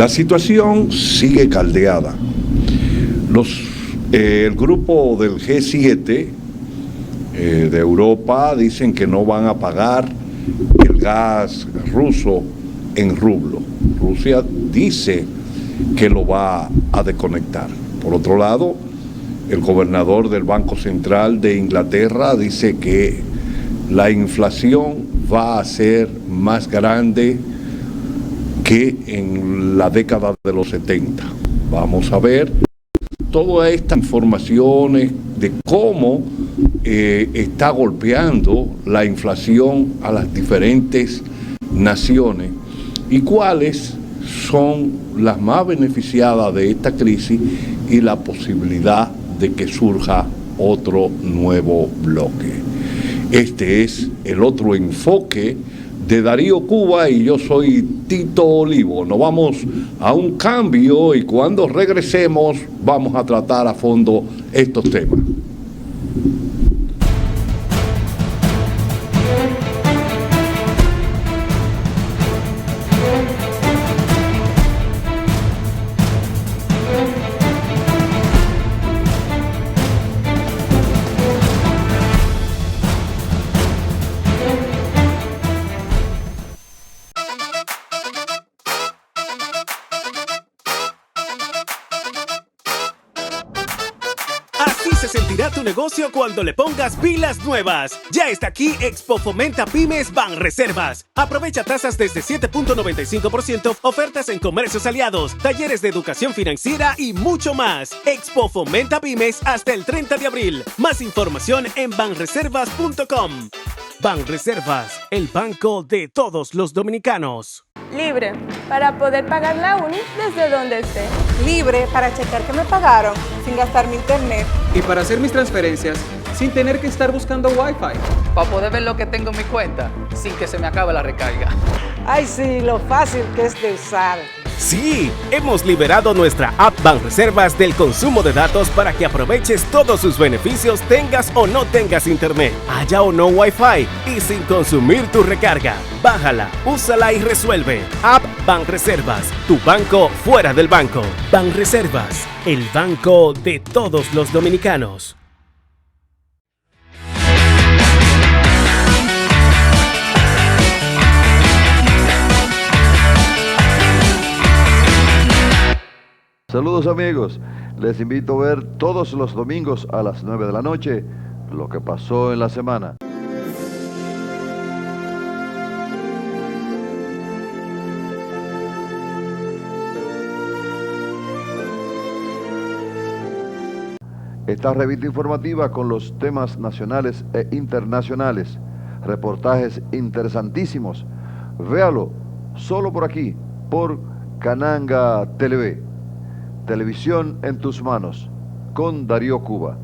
La situación sigue caldeada. El grupo del G7 de Europa dicen que no van a pagar el gas ruso en rublo. Rusia dice que lo va a desconectar. Por otro lado, el gobernador del Banco Central de Inglaterra dice que la inflación va a ser más grande que en la década de los 70. Vamos a ver todas estas informaciones de cómo está golpeando la inflación a las diferentes naciones y cuáles son las más beneficiadas de esta crisis y la posibilidad de que surja otro nuevo bloque. Este es el otro enfoque de Darío Cuba y yo soy Tito Olivo. Nos vamos a un cambio y cuando regresemos vamos a tratar a fondo estos temas. Se sentirá tu negocio cuando le pongas pilas nuevas. Ya está aquí Expo Fomenta Pymes Banreservas. Aprovecha tasas desde 7.95%, ofertas en comercios aliados, talleres de educación financiera y mucho más. Expo Fomenta Pymes hasta el 30 de abril. Más información en banreservas.com. Banreservas, el banco de todos los dominicanos. Libre, para poder pagar la uni desde donde esté. Libre para checar que me pagaron sin gastar mi internet. Y para hacer mis transferencias sin tener que estar buscando Wi-Fi. Para poder ver lo que tengo en mi cuenta sin que se me acabe la recarga. Ay, sí, lo fácil que es de usar. Sí, hemos liberado nuestra app Banreservas del consumo de datos para que aproveches todos sus beneficios tengas o no tengas internet, haya o no Wi-Fi y sin consumir tu recarga. Bájala, úsala y resuelve. App Banreservas, tu banco fuera del banco. Banreservas, el banco de todos los dominicanos. Saludos amigos, les invito a ver todos los domingos a las 9 de la noche lo que pasó en la semana. Esta revista informativa con los temas nacionales e internacionales, reportajes interesantísimos. Véalo solo por aquí, por Cananga TV. Televisión en tus manos, con Darío Cuba.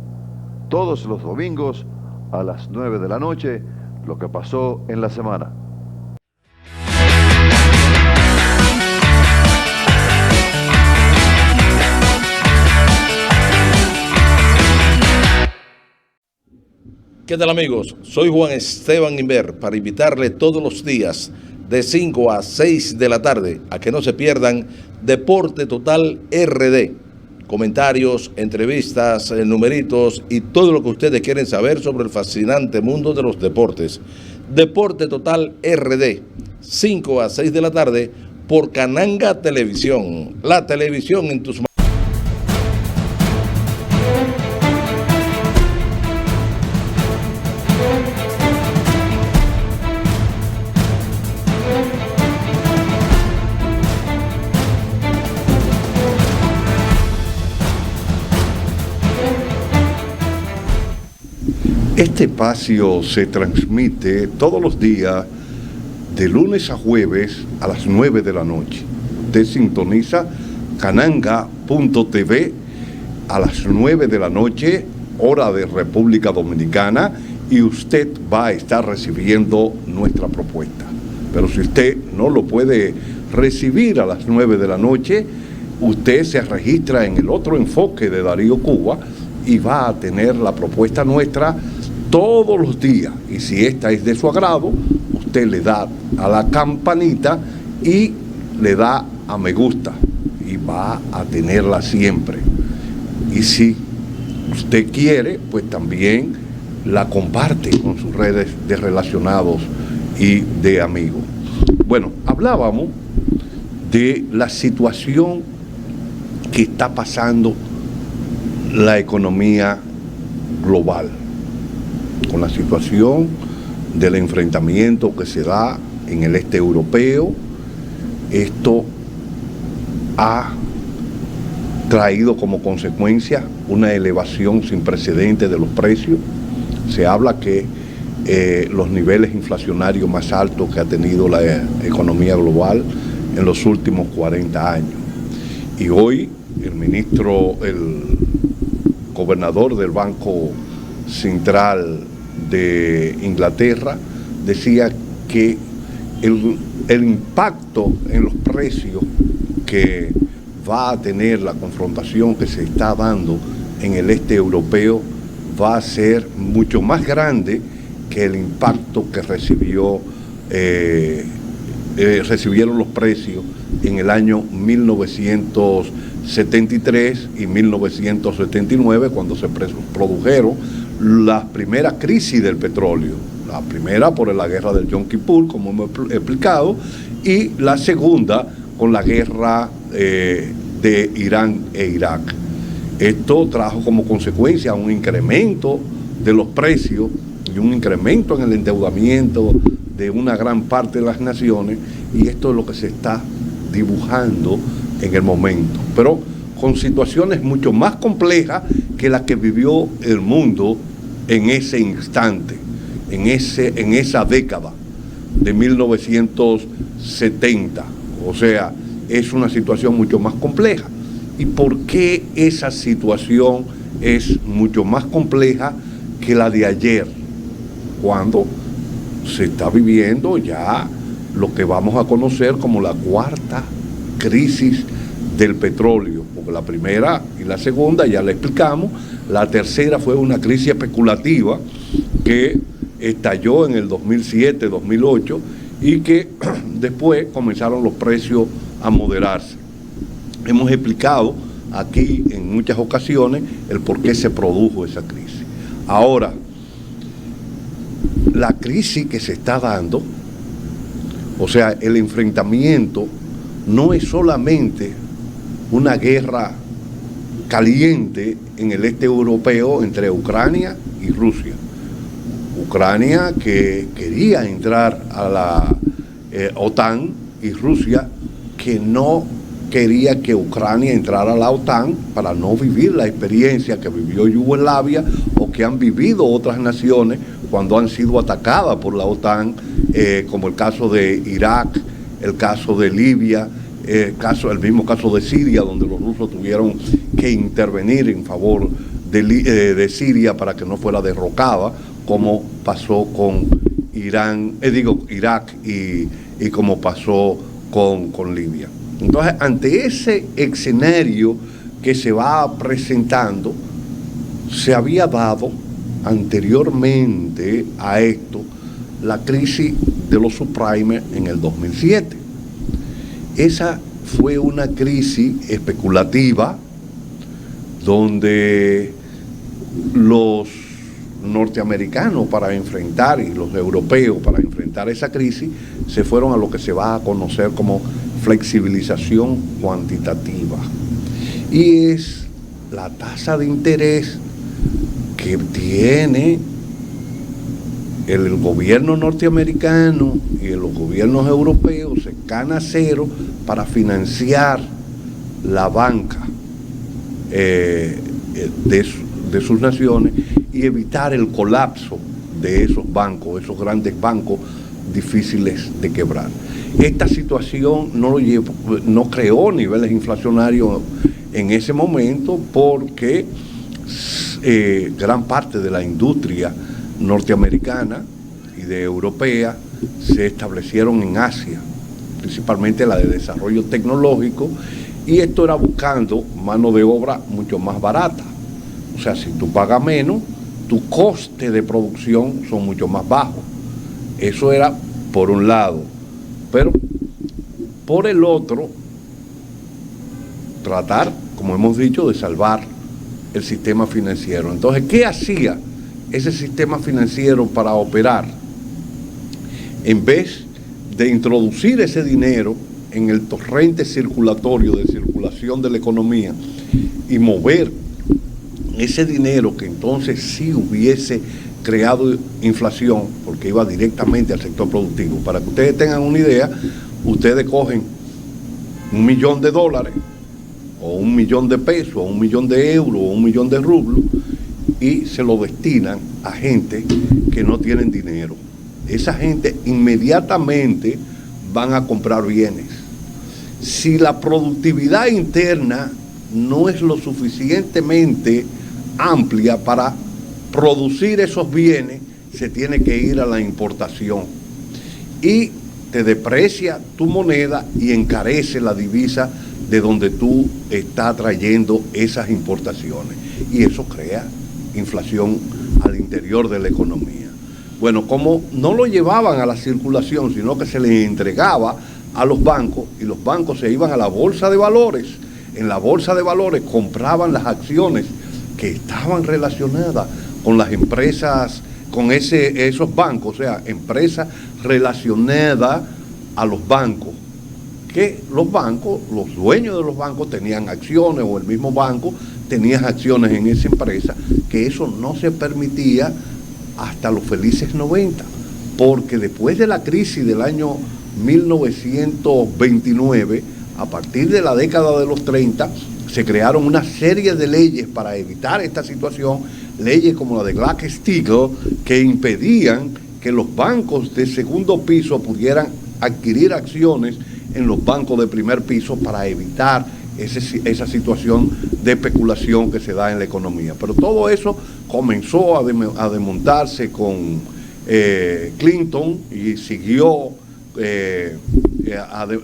Todos los domingos a las 9 de la noche, lo que pasó en la semana. ¿Qué tal amigos? Soy Juan Esteban Inver para invitarle todos los días de 5 a 6 de la tarde a que no se pierdan Deporte Total RD. Comentarios, entrevistas, numeritos y todo lo que ustedes quieren saber sobre el fascinante mundo de los deportes. Deporte Total RD, 5 a 6 de la tarde por Cananga Televisión, la televisión en tus manos. Este espacio se transmite todos los días de lunes a jueves a las 9 de la noche. Usted sintoniza cananga.tv a las 9 de la noche, hora de República Dominicana, y usted va a estar recibiendo nuestra propuesta. Pero si usted no lo puede recibir a las 9 de la noche, usted se registra en el otro enfoque de Darío Cuba y va a tener la propuesta nuestra todos los días. Y si esta es de su agrado, usted le da a la campanita y le da a me gusta. va a tenerla siempre. Y si usted quiere, pues también la comparte con sus redes de relacionados y de amigos. Bueno, hablábamos de la situación que está pasando la economía global, con la situación del enfrentamiento que se da en el este europeo. Esto ha traído como consecuencia una elevación sin precedentes de los precios. Se habla que los niveles inflacionarios más altos que ha tenido la economía global en los últimos 40 años. Y hoy el gobernador del Banco Central de Inglaterra decía que el impacto en los precios que va a tener la confrontación que se está dando en el este europeo va a ser mucho más grande que el impacto que recibieron los precios en el año 1973 y 1979, cuando se produjeron las primeras crisis del petróleo. La primera por la guerra del Yom Kippur, como hemos explicado, y la segunda con la guerra de Irán e Irak. Esto trajo como consecuencia un incremento de los precios y un incremento en el endeudamiento de una gran parte de las naciones, y esto es lo que se está dibujando en el momento, pero con situaciones mucho más complejas que las que vivió el mundo en ese instante, en esa década de 1970. O sea, es una situación mucho más compleja. ¿Y por qué esa situación es mucho más compleja que la de ayer, cuando se está viviendo ya lo que vamos a conocer como la cuarta crisis del petróleo? Porque la primera y la segunda ya la explicamos, la tercera fue una crisis especulativa que estalló en el 2007-2008 y que después comenzaron los precios a moderarse. Hemos explicado aquí en muchas ocasiones el por qué se produjo esa crisis. Ahora, la crisis que se está dando, o sea, el enfrentamiento, no es solamente una guerra caliente en el este europeo entre Ucrania y Rusia. Ucrania, que quería entrar a la OTAN, y Rusia, que no quería que Ucrania entrara a la OTAN para no vivir la experiencia que vivió Yugoslavia o que han vivido otras naciones cuando han sido atacadas por la OTAN, como el caso de Irak, el caso de Libia, el mismo caso de Siria, donde los rusos tuvieron que intervenir en favor de Siria para que no fuera derrocada, como pasó con Irak y como pasó con Libia. Entonces, ante ese escenario que se va presentando, se había dado anteriormente a esto la crisis de los subprimes en el 2007. Esa fue una crisis especulativa donde los norteamericanos para enfrentar, y los europeos para enfrentar esa crisis, se fueron a lo que se va a conocer como flexibilización cuantitativa. Y es la tasa de interés que tiene el gobierno norteamericano y los gobiernos europeos cercana a cero para financiar la banca de sus naciones y evitar el colapso de esos bancos, esos grandes bancos difíciles de quebrar. Esta situación no creó niveles inflacionarios en ese momento porque gran parte de la industria norteamericana y de europea se establecieron en Asia, principalmente la de desarrollo tecnológico, y esto era buscando mano de obra mucho más barata. O sea, si tú pagas menos, tu coste de producción son mucho más bajos. Eso era por un lado. Pero por el otro, tratar, como hemos dicho, de salvar el sistema financiero. Entonces, ¿qué hacía ese sistema financiero para operar? En vez de introducir ese dinero en el torrente circulatorio de circulación de la economía y mover ese dinero que entonces sí hubiese creado inflación, porque iba directamente al sector productivo. Para que ustedes tengan una idea, ustedes cogen $1 millón o 1 millón de pesos, o 1 millón de euros, o 1 millón de rublos, y se lo destinan a gente que no tienen dinero. Esa gente inmediatamente van a comprar bienes. Si la productividad interna no es lo suficientemente amplia para producir esos bienes, se tiene que ir a la importación. Y te deprecia tu moneda y encarece la divisa de donde tú estás trayendo esas importaciones. Y eso crea inflación al interior de la economía. Bueno, como no lo llevaban a la circulación, sino que se les entregaba a los bancos, y los bancos se iban a la bolsa de valores. En la bolsa de valores compraban las acciones que estaban relacionadas con las empresas, con esos bancos, o sea, empresas relacionadas a los bancos, que los bancos, los dueños de los bancos tenían acciones, o el mismo banco tenía acciones en esa empresa, que eso no se permitía hasta los felices 90, porque después de la crisis del año 1929, a partir de la década de los 30, se crearon una serie de leyes para evitar esta situación, leyes como la de Glass-Steagall, que impedían que los bancos de segundo piso pudieran adquirir acciones en los bancos de primer piso para evitar esa situación de especulación que se da en la economía. Pero todo eso comenzó a desmontarse con Clinton y siguió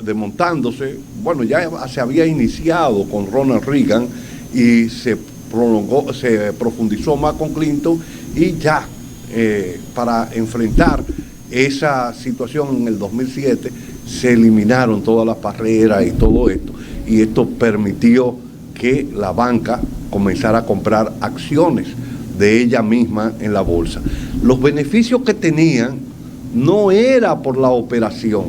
desmontándose. Bueno, ya se había iniciado con Ronald Reagan y se prolongó, se profundizó más con Clinton, y ya para enfrentar esa situación en el 2007 se eliminaron todas las barreras y todo esto, y esto permitió que la banca comenzara a comprar acciones de ella misma en la bolsa. Los beneficios que tenían no era por la operación,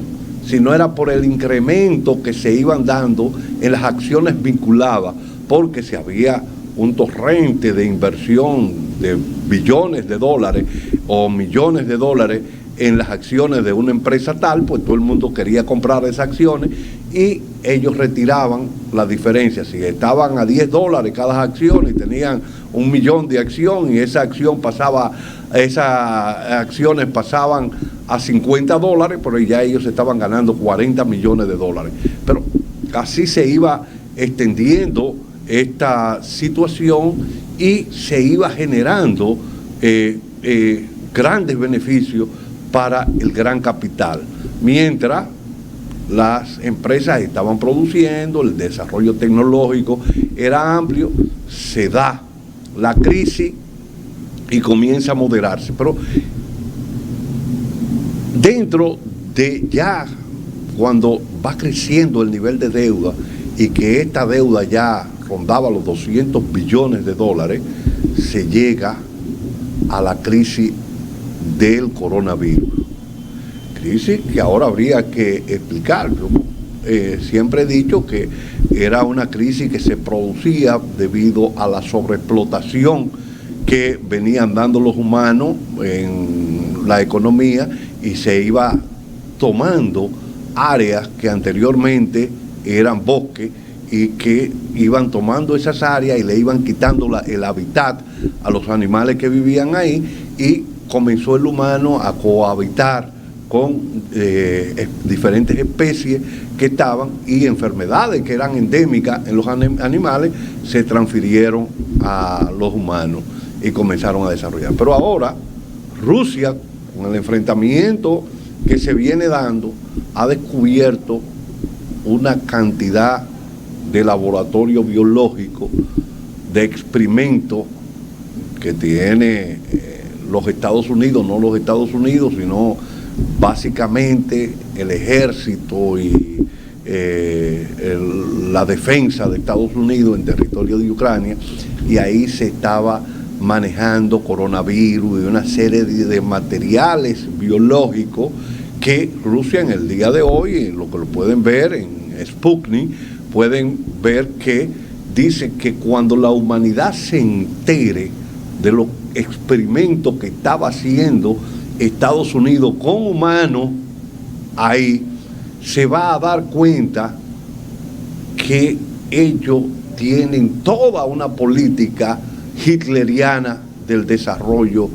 sino era por el incremento que se iban dando en las acciones vinculadas, porque si había un torrente de inversión de billones de dólares o millones de dólares en las acciones de una empresa tal, pues todo el mundo quería comprar esas acciones y ellos retiraban la diferencia. Si estaban a $10 cada acción y tenían 1 millón de acción y esa acción pasaba, esas acciones pasaban a $50, pero ya ellos estaban ganando $40 millones. Pero así se iba extendiendo esta situación y se iba generando grandes beneficios para el gran capital, mientras las empresas estaban produciendo, el desarrollo tecnológico era amplio, se da la crisis y comienza a moderarse. Pero dentro de ya, cuando va creciendo el nivel de deuda y que esta deuda ya rondaba los $200 billones, se llega a la crisis del coronavirus. Crisis que ahora habría que explicar. Yo siempre he dicho que era una crisis que se producía debido a la sobreexplotación que venían dando los humanos en la economía, y se iba tomando áreas que anteriormente eran bosques y que iban tomando esas áreas y le iban quitando el hábitat a los animales que vivían ahí, y comenzó el humano a cohabitar con diferentes especies que estaban, y enfermedades que eran endémicas en los animales se transfirieron a los humanos y comenzaron a desarrollar. Pero ahora Rusia, con el enfrentamiento que se viene dando, ha descubierto una cantidad de laboratorios biológicos, de experimentos que tiene los Estados Unidos, no los Estados Unidos, sino básicamente el ejército y la defensa de Estados Unidos en territorio de Ucrania, y ahí se estaba manejando coronavirus y una serie de materiales biológicos que Rusia en el día de hoy, lo que lo pueden ver en Sputnik, pueden ver que dice que cuando la humanidad se entere de los experimentos que estaba haciendo Estados Unidos con humanos, ahí se va a dar cuenta que ellos tienen toda una política hitleriana del desarrollo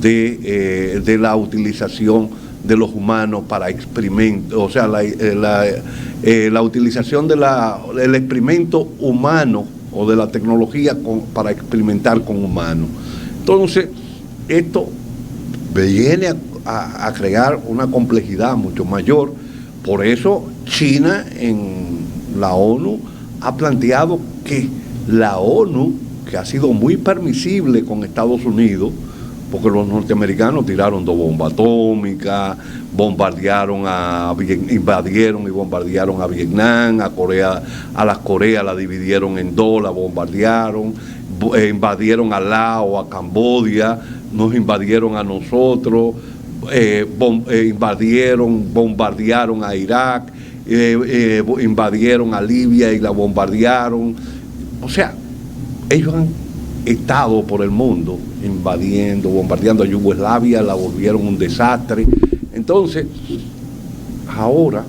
de la utilización de los humanos para experimentos, o sea, la utilización del experimento humano o de la tecnología para experimentar con humanos. Entonces, esto viene a crear una complejidad mucho mayor. Por eso China en la ONU ha planteado que la ONU, que ha sido muy permisible con Estados Unidos, porque los norteamericanos tiraron 2 bombas atómicas, invadieron y bombardearon a Vietnam, a las Coreas la dividieron en 2, la bombardearon, invadieron a Laos, a Camboya, nos invadieron a nosotros, bombardearon a Irak, invadieron a Libia y la bombardearon. O sea, ellos han estado por el mundo bombardeando a Yugoslavia, la volvieron un desastre. Entonces, ahora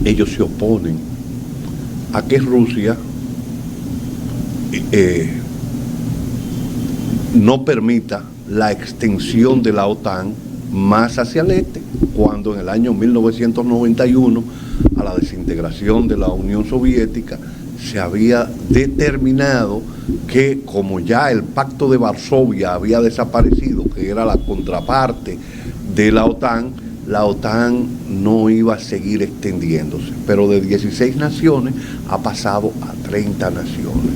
ellos se oponen a que Rusia no permita la extensión de la OTAN más hacia el este, cuando en el año 1991, a la desintegración de la Unión Soviética, se había determinado que, como ya el Pacto de Varsovia había desaparecido, que era la contraparte de la OTAN no iba a seguir extendiéndose, pero de 16 naciones ha pasado a 30 naciones.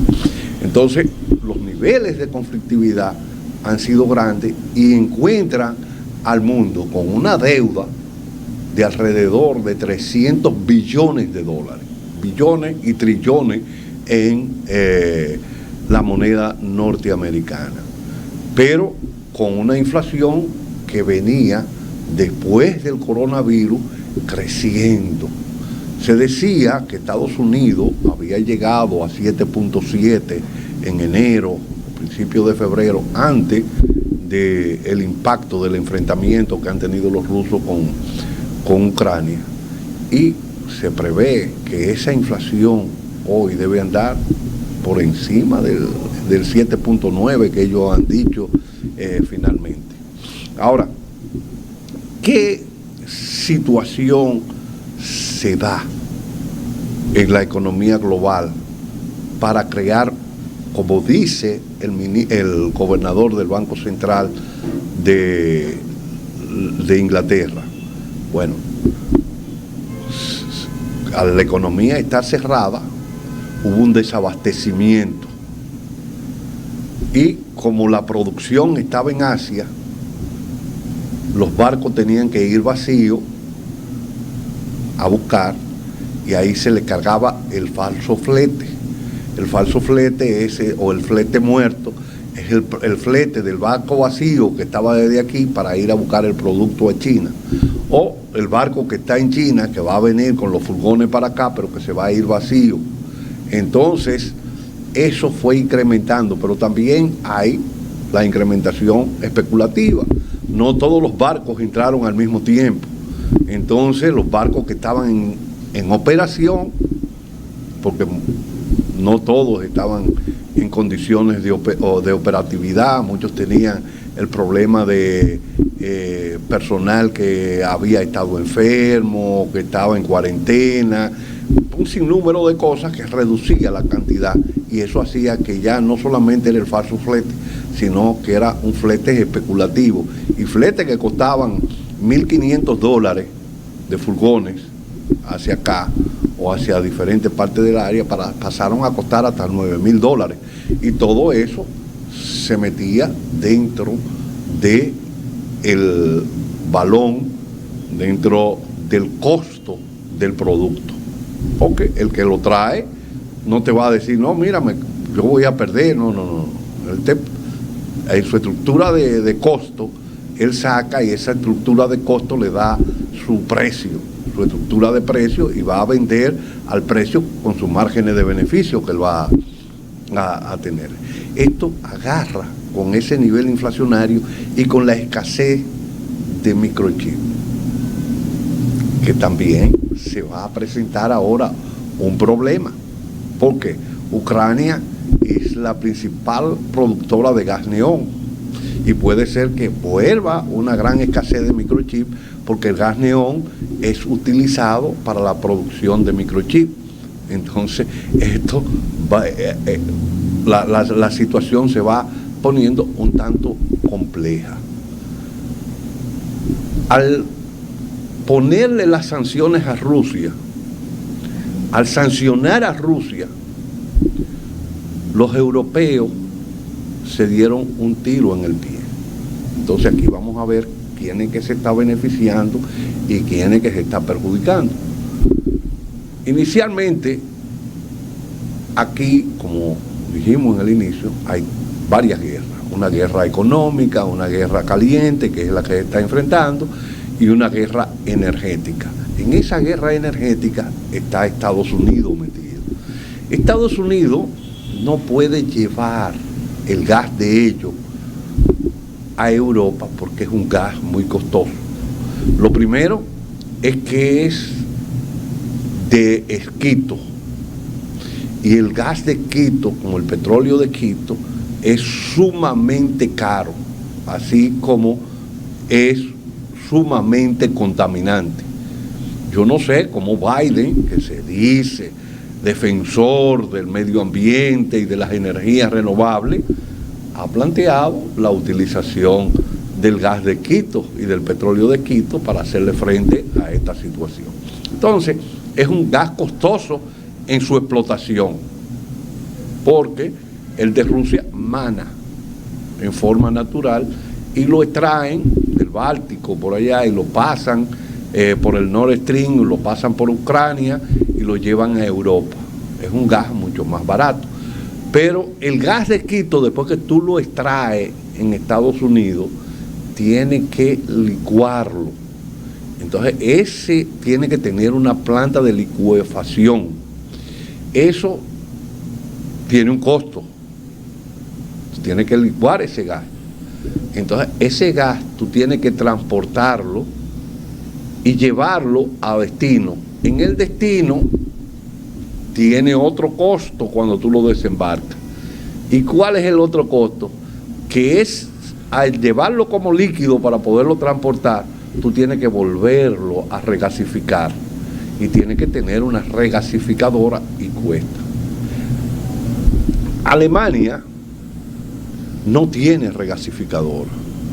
Entonces, los niveles de conflictividad han sido grandes y encuentran al mundo con una deuda de alrededor de 300 billones de dólares, billones y trillones en la moneda norteamericana, pero con una inflación que venía después del coronavirus creciendo. Se decía que Estados Unidos había llegado a 7.7 en enero, principios de febrero, antes del impacto del enfrentamiento que han tenido los rusos con Ucrania, y se prevé que esa inflación hoy debe andar por encima del 7.9 que ellos han dicho finalmente. Ahora, ¿qué situación se da en la economía global para crear, como dice el gobernador del Banco Central de Inglaterra? Bueno, al la economía estar cerrada, hubo un desabastecimiento, y como la producción estaba en Asia, los barcos tenían que ir vacíos a buscar, y ahí se le cargaba el falso flete. El falso flete o el flete muerto es el flete del barco vacío que estaba desde aquí para ir a buscar el producto a China, o el barco que está en China que va a venir con los furgones para acá pero que se va a ir vacío. Entonces eso fue incrementando, pero también hay la incrementación especulativa. No todos los barcos entraron al mismo tiempo. Entonces los barcos que estaban en operación, porque no todos estaban en condiciones de operatividad, muchos tenían el problema de personal que había estado enfermo, que estaba en cuarentena, un sinnúmero de cosas que reducía la cantidad, y eso hacía que ya no solamente era el falso flete, sino que era un flete especulativo, y fletes que costaban $1.500 de furgones hacia acá o hacia diferentes partes del área pasaron a costar hasta $9.000, y todo eso se metía dentro de el balón, dentro del costo del producto. Porque el que lo trae no te va a decir, no, mírame, yo voy a perder, no. En su estructura de costo, él saca y esa estructura de costo le da su precio, su estructura de precio, y va a vender al precio con sus márgenes de beneficio que él va a tener. Esto agarra con ese nivel inflacionario y con la escasez de microchip, que también se va a presentar ahora un problema, porque Ucrania es la principal productora de gas neón y puede ser que vuelva una gran escasez de microchip, porque el gas neón es utilizado para la producción de microchip. Entonces esto va, la situación se va poniendo un tanto compleja. Al ponerle las sanciones a Rusia, al sancionar a Rusia, los europeos se dieron un tiro en el pie. Entonces aquí vamos a ver quién es que se está beneficiando y quién es que se está perjudicando. Inicialmente, aquí, como dijimos en el inicio, hay varias guerras. Una guerra económica, una guerra caliente, que es la que se está enfrentando, y una guerra energética. En esa guerra energética está Estados Unidos metido. Estados Unidos no puede llevar el gas de ellos a Europa porque es un gas muy costoso. Lo primero es que es de Quito, y el gas de Quito, como el petróleo de Quito, es sumamente caro, así como es sumamente contaminante. Yo no sé cómo Biden, que se dice defensor del medio ambiente y de las energías renovables, ha planteado la utilización del gas de Quito y del petróleo de Quito para hacerle frente a esta situación. Entonces, es un gas costoso en su explotación, porque el de Rusia mana en forma natural y lo extraen del Báltico por allá y lo pasan por el Nord Stream, lo pasan por Ucrania y lo llevan a Europa. Es un gas mucho más barato. Pero el gas de Quito, después que tú lo extraes en Estados Unidos, tiene que licuarlo. Entonces, ese tiene que tener una planta de licuefacción. Eso tiene un costo. Tiene que licuar ese gas. Entonces, ese gas tú tienes que transportarlo y llevarlo a destino. En el destino tiene otro costo cuando tú lo desembarcas. ¿Y cuál es el otro costo? Que es, al llevarlo como líquido para poderlo transportar, tú tienes que volverlo a regasificar. Y tienes que tener una regasificadora y cuesta. Alemania no tiene regasificadora.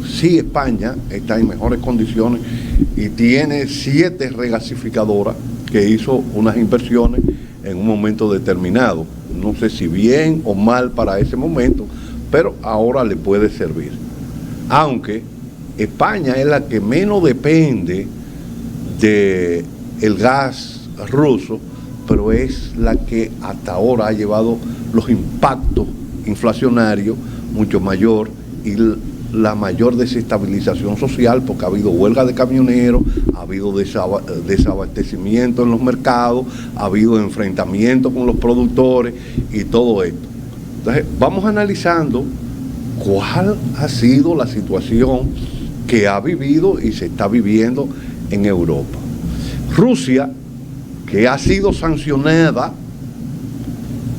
Sí, España está en mejores condiciones y tiene 7 regasificadoras que hizo unas inversiones en un momento determinado. No sé si bien o mal para ese momento, pero ahora le puede servir. Aunque España es la que menos depende del gas ruso, pero es la que hasta ahora ha llevado los impactos inflacionarios mucho mayor y la mayor desestabilización social, porque ha habido huelga de camioneros, ha habido desabastecimiento en los mercados, ha habido enfrentamiento con los productores y todo esto. Entonces, vamos analizando cuál ha sido la situación que ha vivido y se está viviendo en Europa. Rusia, que ha sido sancionada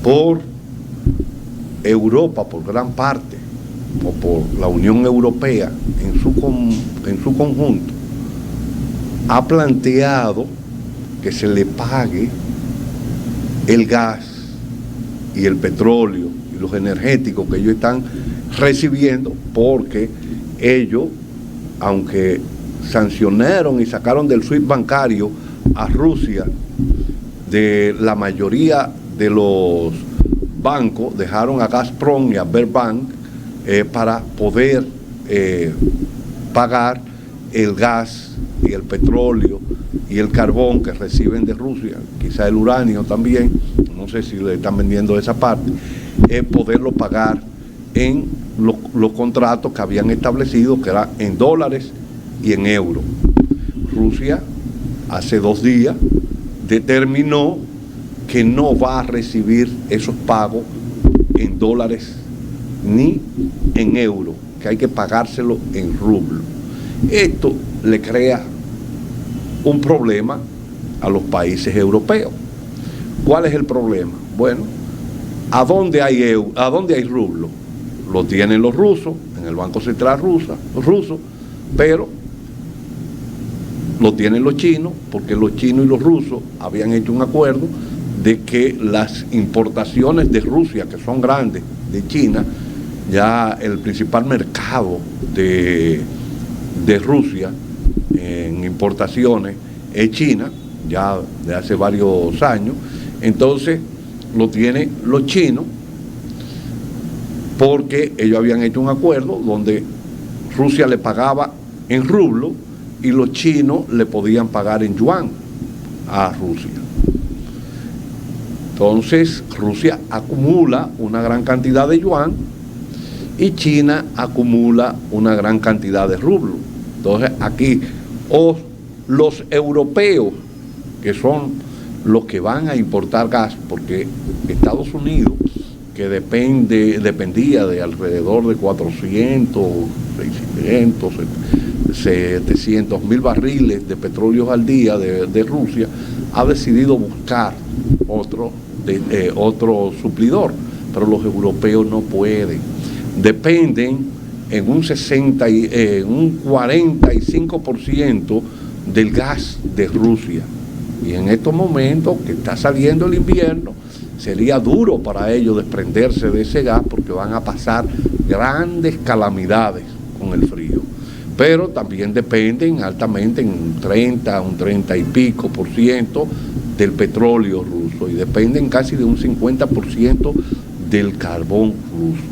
por Europa, por gran parte, o por la Unión Europea en su conjunto, ha planteado que se le pague el gas y el petróleo y los energéticos que ellos están recibiendo, porque ellos, aunque sancionaron y sacaron del SWIFT bancario a Rusia de la mayoría de los bancos, dejaron a Gazprom y a Sberbank para poder pagar el gas y el petróleo y el carbón que reciben de Rusia, quizá el uranio también, no sé si le están vendiendo esa parte, es poderlo pagar en los contratos que habían establecido, que eran en dólares y en euros. Rusia hace 2 días determinó que no va a recibir esos pagos en dólares ni en euros, que hay que pagárselo en rublo. Esto le crea un problema a los países europeos. ¿Cuál es el problema? Bueno, ¿a dónde hay rublo? Lo tienen los rusos, en el Banco Central ruso, pero lo tienen los chinos, porque los chinos y los rusos habían hecho un acuerdo de que las importaciones de Rusia, que son grandes, de China, ya el principal mercado de Rusia en importaciones es China, ya de hace varios años. Entonces lo tienen los chinos, porque ellos habían hecho un acuerdo donde Rusia le pagaba en rublo y los chinos le podían pagar en yuan a Rusia. Entonces Rusia acumula una gran cantidad de yuan y China acumula una gran cantidad de rublo. Entonces aquí los europeos, que son los que van a importar gas, porque Estados Unidos, que dependía de alrededor de 400, 600, 700 mil barriles de petróleo al día de Rusia, ha decidido buscar otro suplidor, pero los europeos no pueden. Dependen en un 45% del gas de Rusia. Y en estos momentos que está saliendo el invierno, sería duro para ellos desprenderse de ese gas, porque van a pasar grandes calamidades con el frío. Pero también dependen altamente en un 30 y pico por ciento del petróleo ruso, y dependen casi de un 50% del carbón ruso.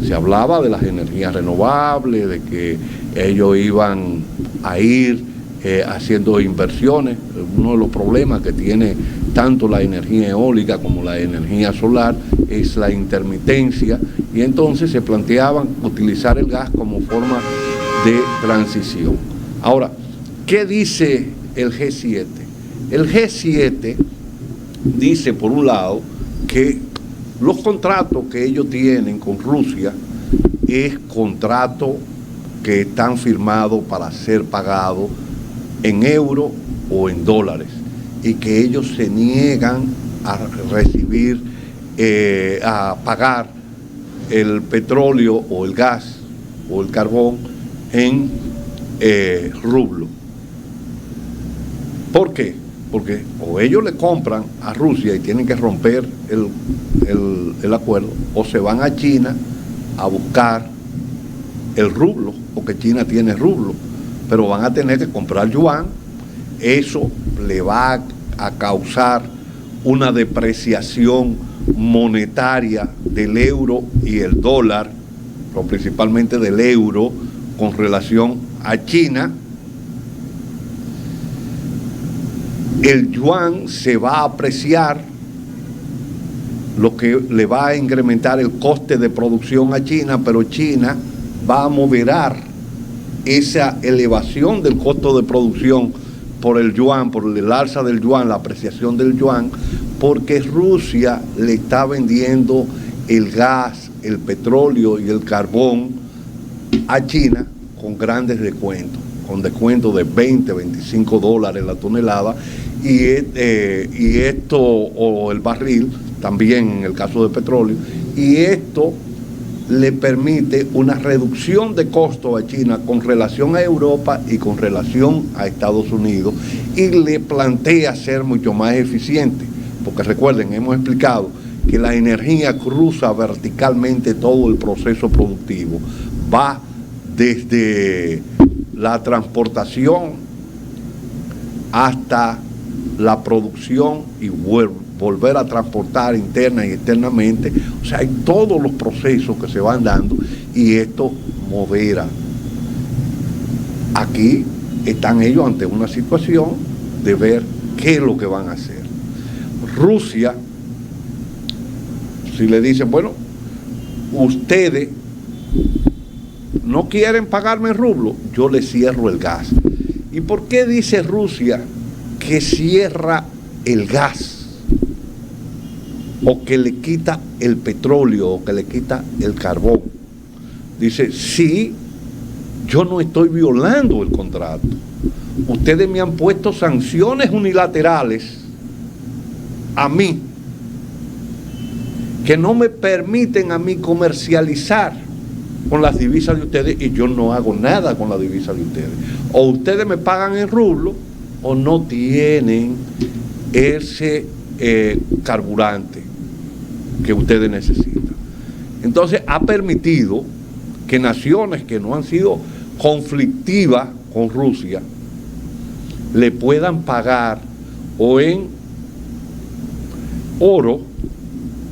Se hablaba de las energías renovables, de que ellos iban a ir haciendo inversiones. Uno de los problemas que tiene tanto la energía eólica como la energía solar es la intermitencia, y entonces se planteaban utilizar el gas como forma de transición. Ahora, ¿qué dice el G7? El G7 dice, por un lado, que los contratos que ellos tienen con Rusia es contratos que están firmados para ser pagados en euros o en dólares, y que ellos se niegan a recibir, a pagar el petróleo o el gas o el carbón en rublo. ¿Por qué? Porque o ellos le compran a Rusia y tienen que romper el acuerdo, o se van a China a buscar el rublo, porque China tiene rublo, pero van a tener que comprar yuan. Eso le va a causar una depreciación monetaria del euro y el dólar, pero principalmente del euro con relación a China. El yuan se va a apreciar, lo que le va a incrementar el coste de producción a China, pero China va a moderar esa elevación del costo de producción por el yuan, por el alza del yuan, la apreciación del yuan, porque Rusia le está vendiendo el gas, el petróleo y el carbón a China con grandes descuentos, con descuentos de 20, 25 dólares la tonelada, y esto, o el barril, también en el caso de petróleo, y esto le permite una reducción de costos a China con relación a Europa y con relación a Estados Unidos, y le plantea ser mucho más eficiente, porque recuerden, hemos explicado que la energía cruza verticalmente todo el proceso productivo, va desde la transportación hasta la producción y volver a transportar interna y externamente. O sea, hay todos los procesos que se van dando, y esto modera. Aquí están ellos ante una situación de ver qué es lo que van a hacer. Rusia, si le dicen, bueno, ustedes no quieren pagarme en rublo, yo les cierro el gas. ¿Y por qué dice Rusia que cierra el gas? O que le quita el petróleo, o que le quita el carbón. Dice, sí, yo no estoy violando el contrato. Ustedes me han puesto sanciones unilaterales a mí, que no me permiten a mí comercializar con las divisas de ustedes, y yo no hago nada con las divisas de ustedes. O ustedes me pagan en rublo, o no tienen ese carburante que ustedes necesitan. Entonces ha permitido que naciones que no han sido conflictivas con Rusia le puedan pagar o en oro,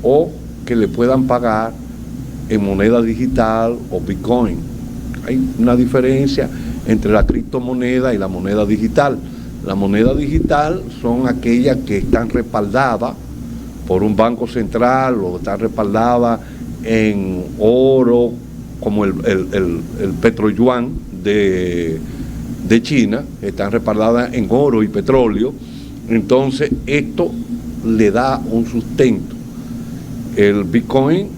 o que le puedan pagar en moneda digital o Bitcoin. Hay una diferencia entre la criptomoneda y la moneda digital. La moneda digital son aquellas que están respaldadas por un banco central o están respaldadas en oro, como el petroyuan de China, están respaldadas en oro y petróleo. Entonces esto le da un sustento. El Bitcoin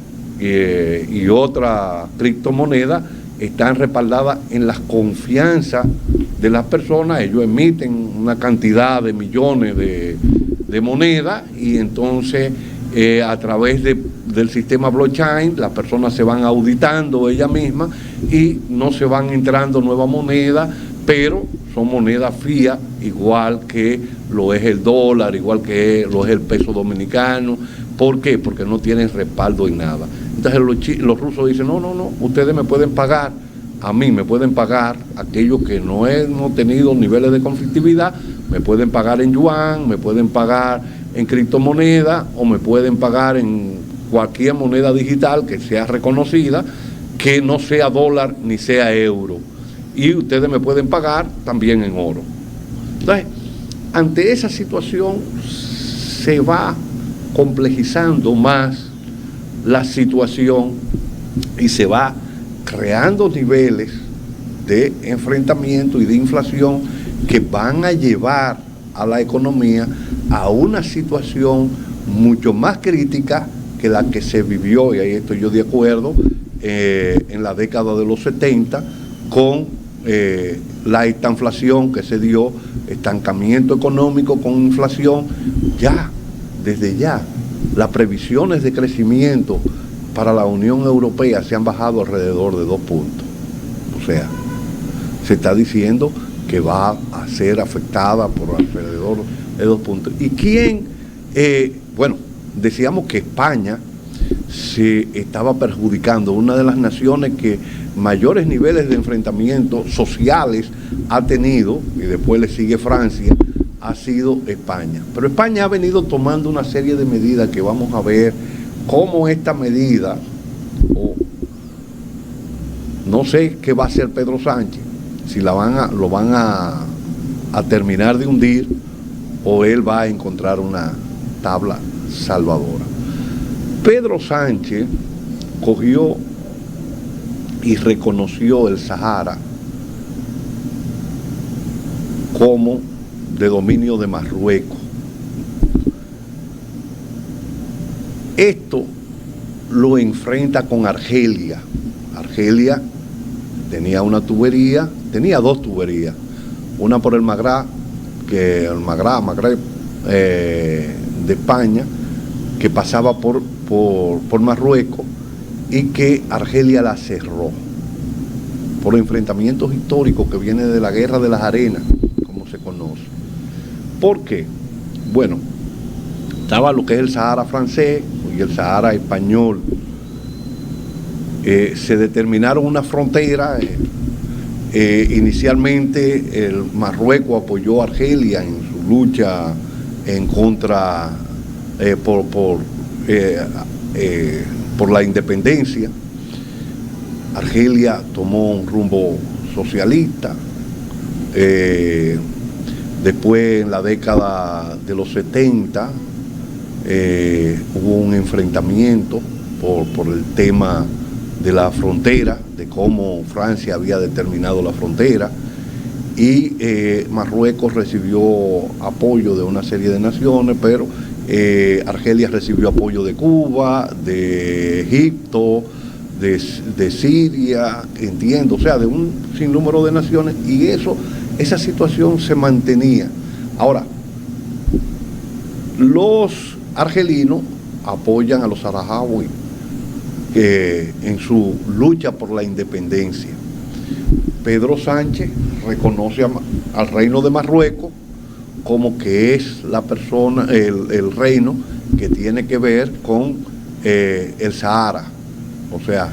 y otra criptomoneda están respaldadas en las confianzas de las personas. Ellos emiten una cantidad de millones de monedas, y entonces a través del sistema blockchain las personas se van auditando ellas mismas y no se van entrando nuevas monedas, pero son monedas fiat, igual que lo es el dólar, igual que lo es el peso dominicano. ¿Por qué? Porque no tienen respaldo en nada. Entonces los rusos dicen, no, ustedes me pueden pagar, a mí me pueden pagar, aquellos que no hemos tenido niveles de conflictividad, me pueden pagar en yuan, me pueden pagar en criptomoneda, o me pueden pagar en cualquier moneda digital que sea reconocida, que no sea dólar ni sea euro. Y ustedes me pueden pagar también en oro. Entonces, ante esa situación se va complejizando más la situación y se va creando niveles de enfrentamiento y de inflación que van a llevar a la economía a una situación mucho más crítica que la que se vivió, y ahí estoy yo de acuerdo, en la década de los 70, con la estanflación que se dio, estancamiento económico con inflación. Ya, desde ya, las previsiones de crecimiento para la Unión Europea se han bajado alrededor de 2 puntos. O sea, se está diciendo que va a ser afectada por alrededor de 2 puntos. ¿Y quién? Bueno, decíamos que España se estaba perjudicando, una de las naciones que mayores niveles de enfrentamiento sociales ha tenido, y después le sigue Francia, ha sido España. Pero España ha venido tomando una serie de medidas que vamos a ver cómo esta medida, no sé qué va a hacer Pedro Sánchez, si lo van a terminar de hundir, o él va a encontrar una tabla salvadora. Pedro Sánchez cogió y reconoció el Sahara como de dominio de Marruecos. Esto lo enfrenta con Argelia. Argelia tenía una tubería, tenía 2 tuberías, una por el Magreb de España, que pasaba por Marruecos, y que Argelia la cerró por enfrentamientos históricos que vienen de la guerra de las arenas, como se conoce. ¿Por qué? Bueno, estaba lo que es el Sahara francés y el Sahara español. Se determinaron una frontera. Inicialmente el Marruecos apoyó a Argelia en su lucha en contra por la independencia. Argelia tomó un rumbo socialista, Después, en la década de los 70, hubo un enfrentamiento por el tema de la frontera, de cómo Francia había determinado la frontera, y Marruecos recibió apoyo de una serie de naciones, pero Argelia recibió apoyo de Cuba, de Egipto, de Siria, entiendo, o sea, de un sinnúmero de naciones, y esa situación se mantenía. Ahora, los argelinos apoyan a los saharauis en su lucha por la independencia. Pedro Sánchez reconoce al reino de Marruecos como que es la persona, el reino que tiene que ver con el Sahara. O sea,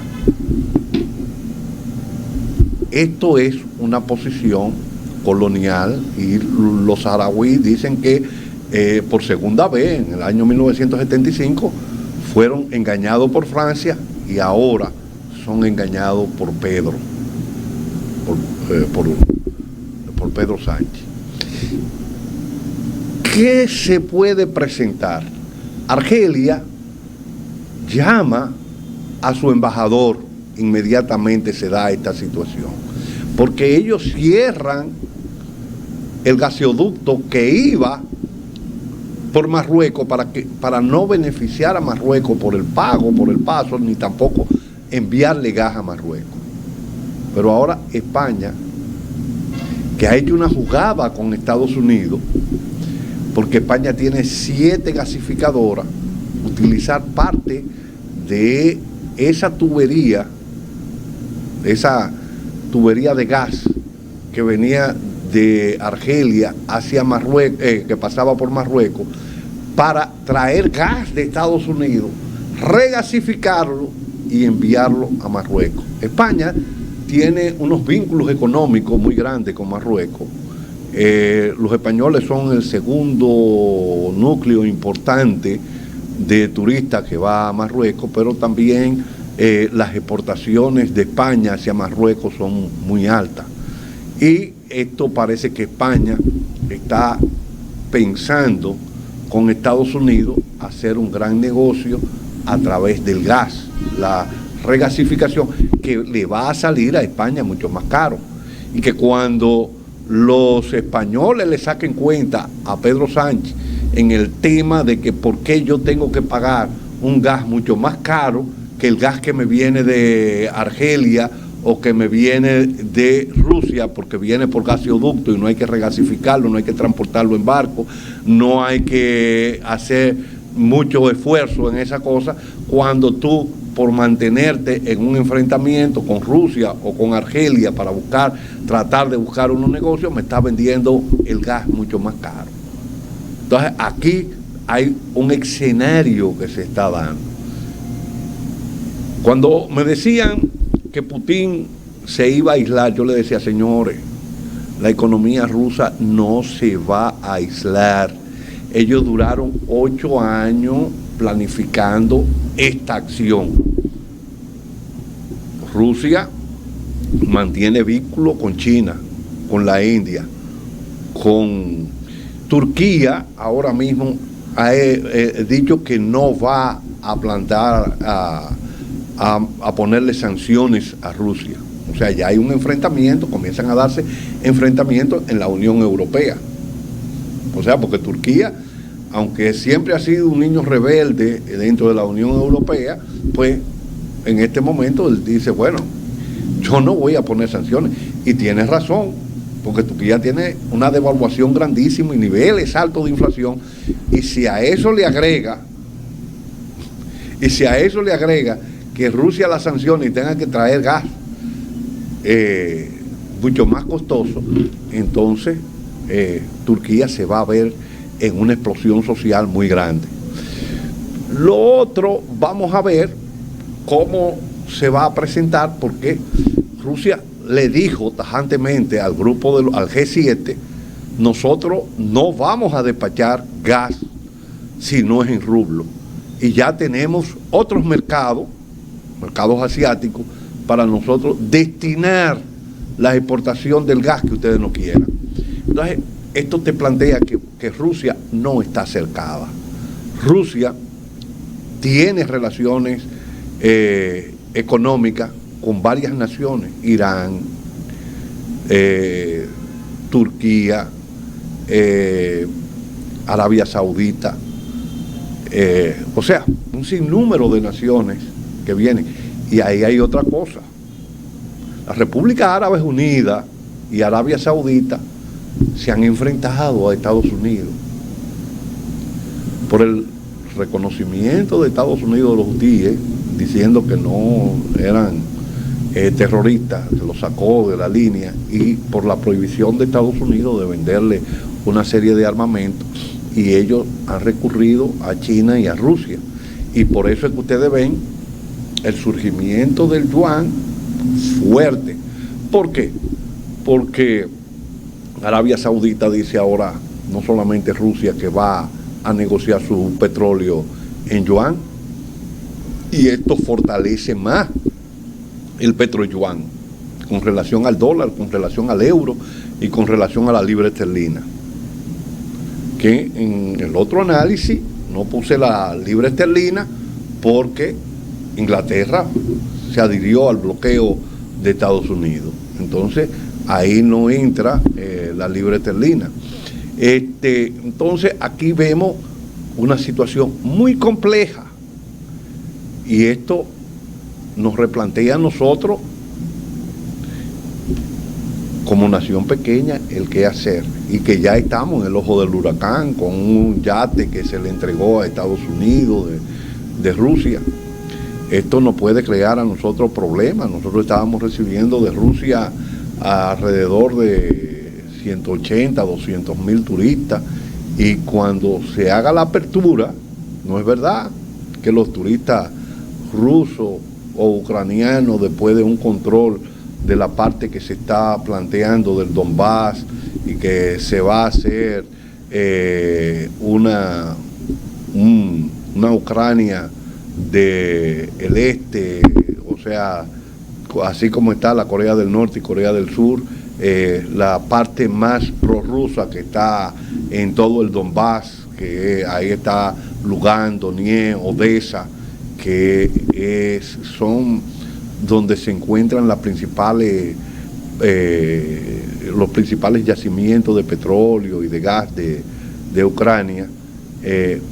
esto es una posición colonial, y los saharauis dicen que por segunda vez en el año 1975 fueron engañados por Francia y ahora son engañados por Pedro, por Pedro Sánchez. ¿Qué se puede presentar? Argelia llama a su embajador, inmediatamente se da esta situación, porque ellos cierran el gasoducto que iba por Marruecos para no beneficiar a Marruecos por el paso, ni tampoco enviarle gas a Marruecos. Pero ahora España, que ha hecho una jugada con Estados Unidos, porque España tiene 7 gasificadoras, utilizar parte de esa tubería de gas que venía de Argelia hacia Marruecos, que pasaba por Marruecos, para traer gas de Estados Unidos, regasificarlo y enviarlo a Marruecos. España tiene unos vínculos económicos muy grandes con Marruecos. Los españoles son el segundo núcleo importante de turistas que va a Marruecos, pero también las exportaciones de España hacia Marruecos son muy altas. Y esto parece que España está pensando con Estados Unidos hacer un gran negocio a través del gas, la regasificación, que le va a salir a España mucho más caro. Y que cuando los españoles le saquen cuenta a Pedro Sánchez en el tema de que por qué yo tengo que pagar un gas mucho más caro que el gas que me viene de Argelia o que me viene de Rusia, porque viene por gasoducto y no hay que regasificarlo, no hay que transportarlo en barco, no hay que hacer mucho esfuerzo en esa cosa, cuando tú, por mantenerte en un enfrentamiento con Rusia o con Argelia para tratar de buscar unos negocios, me estás vendiendo el gas mucho más caro. Entonces aquí hay un escenario que se está dando. Cuando me decían que Putin se iba a aislar, yo le decía, señores, la economía rusa no se va a aislar. Ellos duraron 8 años planificando esta acción. Rusia mantiene vínculos con China, con la India, con Turquía. Ahora mismo ha dicho que no va a plantar, a ponerle sanciones a Rusia. O sea, ya hay un enfrentamiento, comienzan a darse enfrentamientos en la Unión Europea. O sea, porque Turquía, aunque siempre ha sido un niño rebelde dentro de la Unión Europea, pues en este momento él dice, bueno, yo no voy a poner sanciones. Y tiene razón, porque Turquía tiene una devaluación grandísima y niveles altos de inflación, y si a eso le agrega que Rusia la sancione y tenga que traer gas mucho más costoso, entonces Turquía se va a ver en una explosión social muy grande. Lo otro, vamos a ver cómo se va a presentar, porque Rusia le dijo tajantemente al grupo al G7, nosotros no vamos a despachar gas si no es en rublo, y ya tenemos otros mercados asiáticos para nosotros destinar la exportación del gas que ustedes no quieran. Entonces, esto te plantea que Rusia no está cercada. Rusia tiene relaciones económicas con varias naciones, Irán, Turquía, Arabia Saudita, o sea, un sinnúmero de naciones que vienen. Y ahí hay otra cosa. La República Árabe Unida y Arabia Saudita se han enfrentado a Estados Unidos por el reconocimiento de Estados Unidos de los hutíes, diciendo que no eran terroristas, se los sacó de la línea, y por la prohibición de Estados Unidos de venderle una serie de armamentos, y ellos han recurrido a China y a Rusia, y por eso es que ustedes ven el surgimiento del yuan fuerte. ¿Por qué? Porque Arabia Saudita dice ahora, no solamente Rusia, que va a negociar su petróleo en yuan, y esto fortalece más el petroyuan con relación al dólar, con relación al euro y con relación a la libra esterlina. Que en el otro análisis no puse la libra esterlina porque Inglaterra se adhirió al bloqueo de Estados Unidos. Entonces, ahí no entra la libra esterlina. Entonces, aquí vemos una situación muy compleja, y esto nos replantea a nosotros como nación pequeña el qué hacer, y que ya estamos en el ojo del huracán con un yate que se le entregó a Estados Unidos de Rusia. Esto nos puede crear a nosotros problemas. Nosotros estábamos recibiendo de Rusia alrededor de 180, 200 mil turistas, y cuando se haga la apertura, no es verdad que los turistas rusos o ucranianos, después de un control de la parte que se está planteando del Donbass, y que se va a hacer una Ucrania del este, o sea, así como está la Corea del Norte y Corea del Sur, la parte más prorrusa que está en todo el Donbass, que ahí está Lugansk, Donetsk, Odessa, que son donde se encuentran las principales, los principales yacimientos de petróleo y de gas de Ucrania,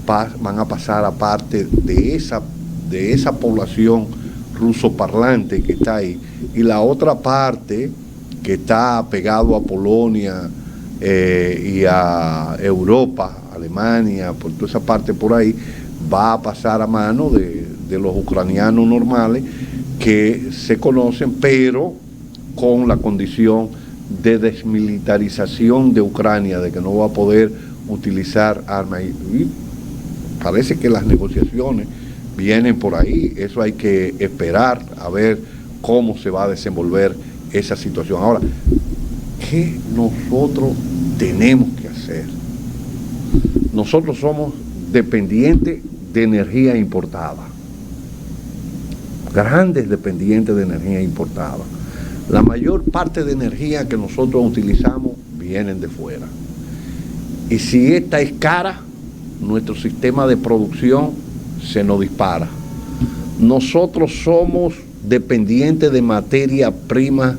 van a pasar a parte de esa población rusoparlante que está ahí, y la otra parte que está pegado a Polonia y a Europa, Alemania, por toda esa parte por ahí, va a pasar a mano de los ucranianos normales que se conocen, pero con la condición de desmilitarización de Ucrania, de que no va a poder utilizar armas. Y parece que las negociaciones vienen por ahí. Eso hay que esperar a ver cómo se va a desenvolver esa situación. Ahora, ¿qué nosotros tenemos que hacer? Nosotros somos dependientes de energía importada, grandes dependientes de energía importada. La mayor parte de energía que nosotros utilizamos vienen de fuera. Y si esta es cara, nuestro sistema de producción se nos dispara. Nosotros somos dependientes de materia prima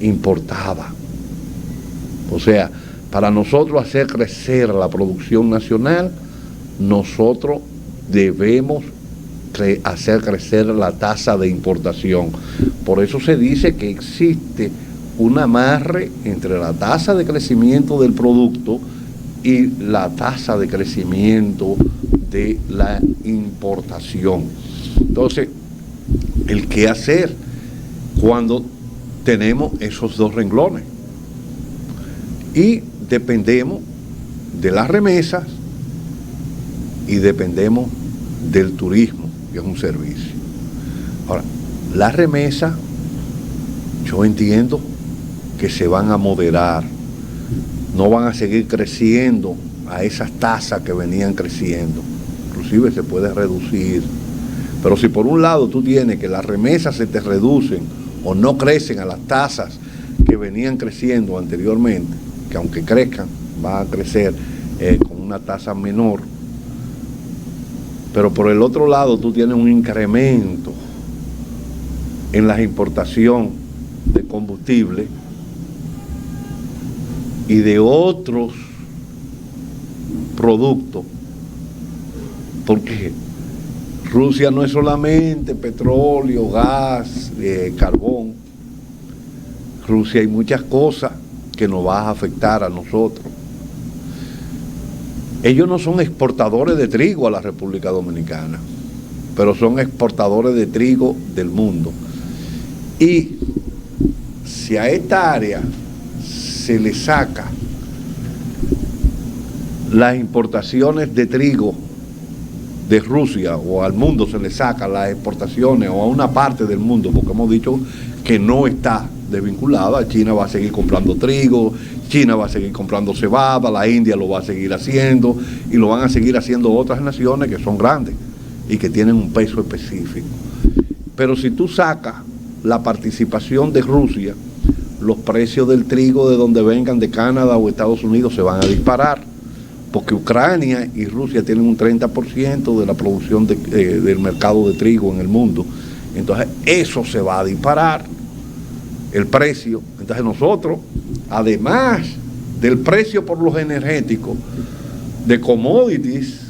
importada. O sea, para nosotros hacer crecer la producción nacional, nosotros debemos hacer crecer la tasa de importación. Por eso se dice que existe un amarre entre la tasa de crecimiento del producto y la tasa de crecimiento de la importación. Entonces, el qué hacer cuando tenemos esos dos renglones, y dependemos de las remesas y dependemos del turismo, que es un servicio. Ahora, las remesas, yo entiendo que se van a moderar, no van a seguir creciendo a esas tasas que venían creciendo, inclusive se puede reducir. Pero si por un lado tú tienes que las remesas se te reducen o no crecen a las tasas que venían creciendo anteriormente, que aunque crezcan, van a crecer con una tasa menor. Pero por el otro lado tú tienes un incremento en la importación de combustible y de otros productos, porque Rusia no es solamente petróleo, gas, carbón. Rusia hay muchas cosas que nos van a afectar a nosotros. Ellos no son exportadores de trigo a la República Dominicana, pero son exportadores de trigo del mundo. Y si a esta área se le saca las importaciones de trigo de Rusia, o al mundo se le saca las exportaciones, o a una parte del mundo, porque hemos dicho que no está desvinculada, China va a seguir comprando trigo, China va a seguir comprando cebada, la India lo va a seguir haciendo, y lo van a seguir haciendo otras naciones que son grandes y que tienen un peso específico. Pero si tú sacas la participación de Rusia, los precios del trigo de donde vengan, de Canadá o Estados Unidos, se van a disparar, porque Ucrania y Rusia tienen un 30% de la producción del mercado de trigo en el mundo. Entonces eso se va a disparar, el precio. Entonces nosotros, además del precio por los energéticos, de commodities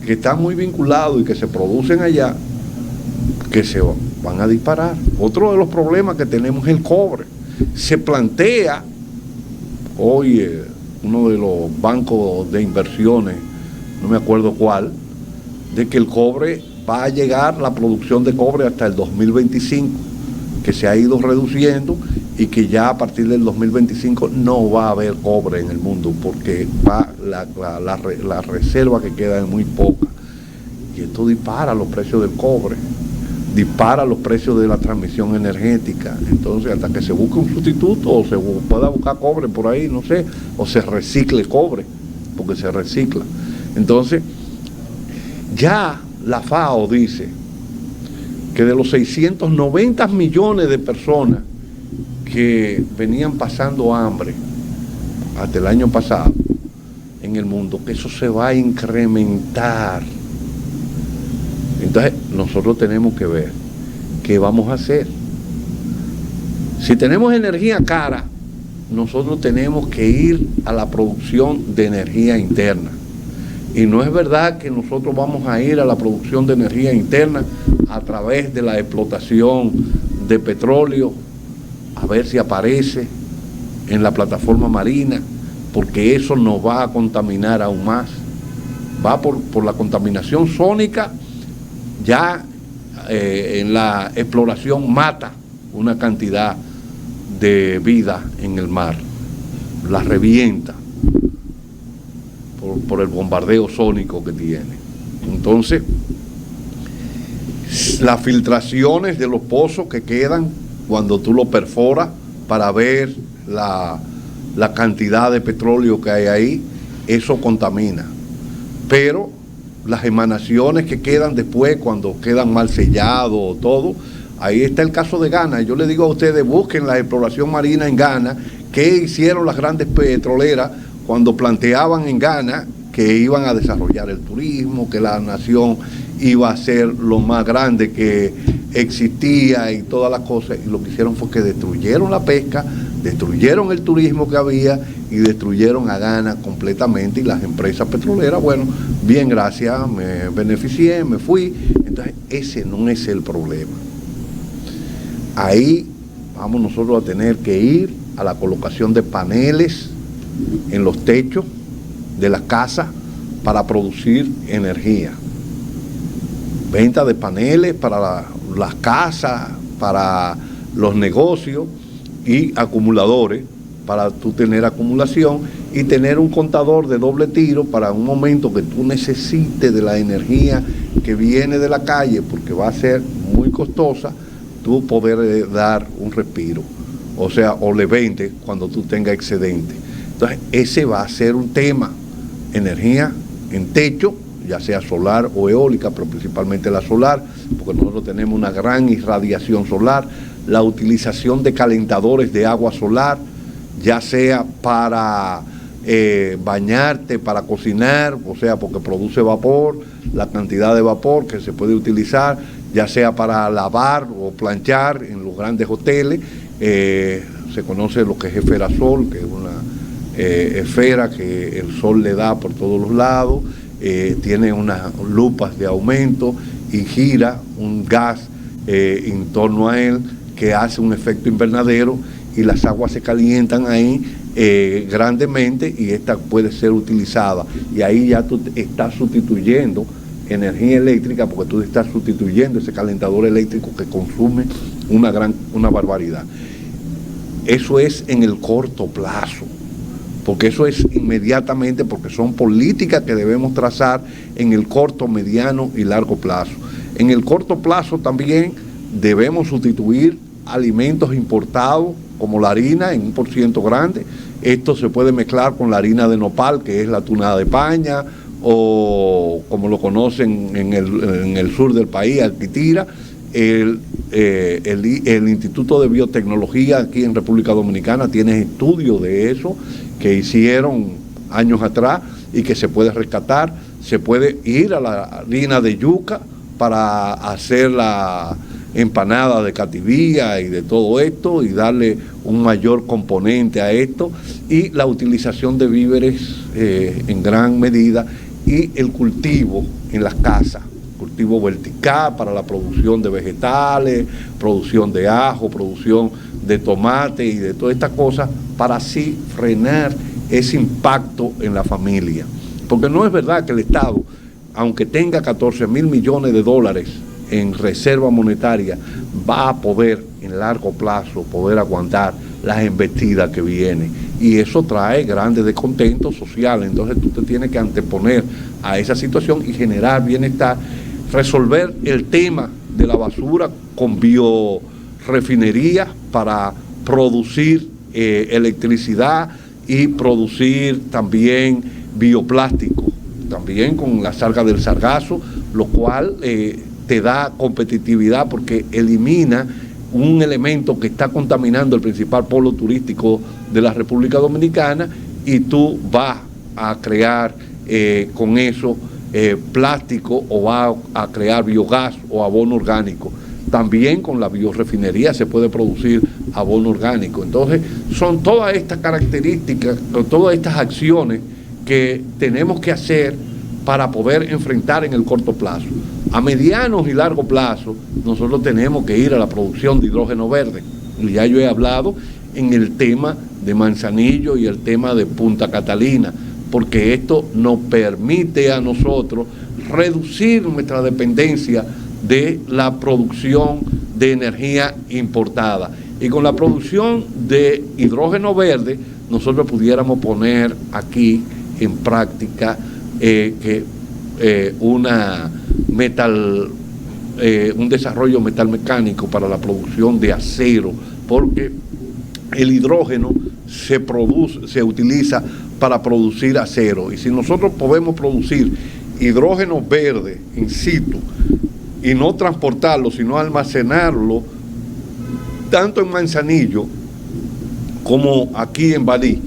que están muy vinculados y que se producen allá, que se van a disparar. Otro de los problemas que tenemos es el cobre. Se plantea hoy uno de los bancos de inversiones, no me acuerdo cuál, de que el cobre va a llegar, la producción de cobre hasta el 2025, que se ha ido reduciendo y que ya a partir del 2025 no va a haber cobre en el mundo, porque la reserva que queda es muy poca. Y esto dispara los precios del cobre, dispara los precios de la transmisión energética. Entonces, hasta que se busque un sustituto o se pueda buscar cobre por ahí, no sé, o se recicle cobre, porque se recicla. Entonces, ya la FAO dice que de los 690 millones de personas que venían pasando hambre hasta el año pasado en el mundo, que eso se va a incrementar. Entonces nosotros tenemos que ver qué vamos a hacer. Si tenemos energía cara, nosotros tenemos que ir a la producción de energía interna. Y no es verdad que nosotros vamos a ir a la producción de energía interna a través de la explotación de petróleo, a ver si aparece en la plataforma marina, porque eso nos va a contaminar aún más. Va por la contaminación sónica. Ya en la exploración mata una cantidad de vida en el mar, la revienta por el bombardeo sónico que tiene. Entonces, las filtraciones de los pozos que quedan cuando tú lo perforas para ver la cantidad de petróleo que hay ahí, eso contamina. Pero las emanaciones que quedan después, cuando quedan mal sellados o todo, ahí está el caso de Ghana. Yo le digo a ustedes, busquen la exploración marina en Ghana, qué hicieron las grandes petroleras cuando planteaban en Ghana que iban a desarrollar el turismo, que la nación iba a ser lo más grande que existía y todas las cosas, y lo que hicieron fue que destruyeron la pesca, destruyeron el turismo que había y destruyeron a Ghana completamente. Y las empresas petroleras, bueno, bien, gracias, me beneficié, me fui. Entonces ese no es el problema. Ahí vamos nosotros a tener que ir a la colocación de paneles en los techos de las casas para producir energía. Venta de paneles para las casas, para los negocios, y acumuladores para tú tener acumulación y tener un contador de doble tiro para un momento que tú necesites de la energía que viene de la calle, porque va a ser muy costosa, tú poder dar un respiro, o sea, o le vendes cuando tú tengas excedente. Entonces ese va a ser un tema, energía en techo, ya sea solar o eólica, pero principalmente la solar, porque nosotros tenemos una gran irradiación solar. la utilización de calentadores de agua solar, ya sea para bañarte, para cocinar, o sea, porque produce vapor, la cantidad de vapor que se puede utilizar, ya sea para lavar o planchar en los grandes hoteles. Se conoce lo que es esferasol, que es una esfera que el sol le da por todos los lados, tiene unas lupas de aumento y gira un gas en torno a él que hace un efecto invernadero y las aguas se calientan ahí grandemente y esta puede ser utilizada. Y ahí ya tú estás sustituyendo energía eléctrica porque tú estás sustituyendo ese calentador eléctrico que consume una barbaridad. Eso es en el corto plazo, porque eso es inmediatamente, porque son políticas que debemos trazar en el corto, mediano y largo plazo. En el corto plazo también debemos sustituir alimentos importados como la harina en 1% grande. Esto se puede mezclar con la harina de nopal, que es la tunada de paña, o como lo conocen en el sur del país, alquitira. El Instituto de Biotecnología aquí en República Dominicana tiene estudios de eso que hicieron años atrás y que se puede rescatar. Se puede ir a la harina de yuca para hacer la empanada de cativía y de todo esto y darle un mayor componente a esto, y la utilización de víveres en gran medida y el cultivo en las casas, cultivo vertical para la producción de vegetales, producción de ajo, producción de tomate y de todas estas cosas, para así frenar ese impacto en la familia. Porque no es verdad que el Estado, aunque tenga 14.000 millones de dólares en reserva monetaria, va a poder en largo plazo poder aguantar las embestidas que vienen, y eso trae grandes descontentos sociales. Entonces tú te tienes que anteponer a esa situación y generar bienestar, resolver el tema de la basura con biorefinerías para producir electricidad y producir también bioplástico, también con la salga del sargazo, lo cual te da competitividad porque elimina un elemento que está contaminando el principal polo turístico de la República Dominicana, y tú vas a crear con eso plástico, o vas a crear biogás o abono orgánico. También con la biorefinería se puede producir abono orgánico. Entonces son todas estas características, todas estas acciones que tenemos que hacer para poder enfrentar en el corto plazo. A mediano y largo plazo, nosotros tenemos que ir a la producción de hidrógeno verde. Y ya yo he hablado en el tema de Manzanillo y el tema de Punta Catalina, porque esto nos permite a nosotros reducir nuestra dependencia de la producción de energía importada. Y con la producción de hidrógeno verde, nosotros pudiéramos poner aquí en práctica un desarrollo metalmecánico para la producción de acero, porque el hidrógeno se utiliza para producir acero, y si nosotros podemos producir hidrógeno verde in situ y no transportarlo, sino almacenarlo tanto en Manzanillo como aquí en Baní,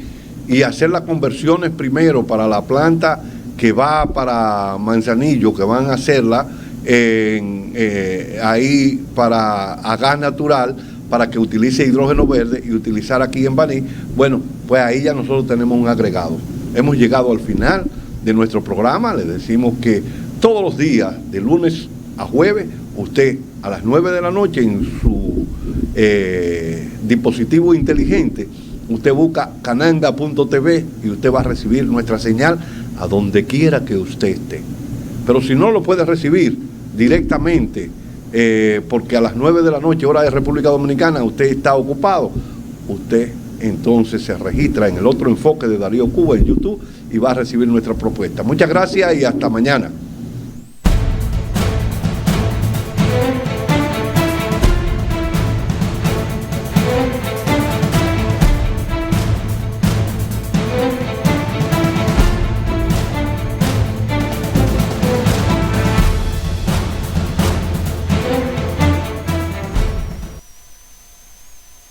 y hacer las conversiones primero para la planta que va para Manzanillo, que van a hacerla ahí a gas natural, para que utilice hidrógeno verde y utilizar aquí en Baní. Bueno, pues ahí ya nosotros tenemos un agregado. Hemos llegado al final de nuestro programa. Les decimos que todos los días, de lunes a jueves, usted a las 9 de la noche en su dispositivo inteligente, usted busca cananga.tv y usted va a recibir nuestra señal a donde quiera que usted esté. Pero si no lo puede recibir directamente, porque a las 9 de la noche, hora de República Dominicana, usted está ocupado, usted entonces se registra en el otro enfoque de Darío Cuba en YouTube y va a recibir nuestra propuesta. Muchas gracias y hasta mañana.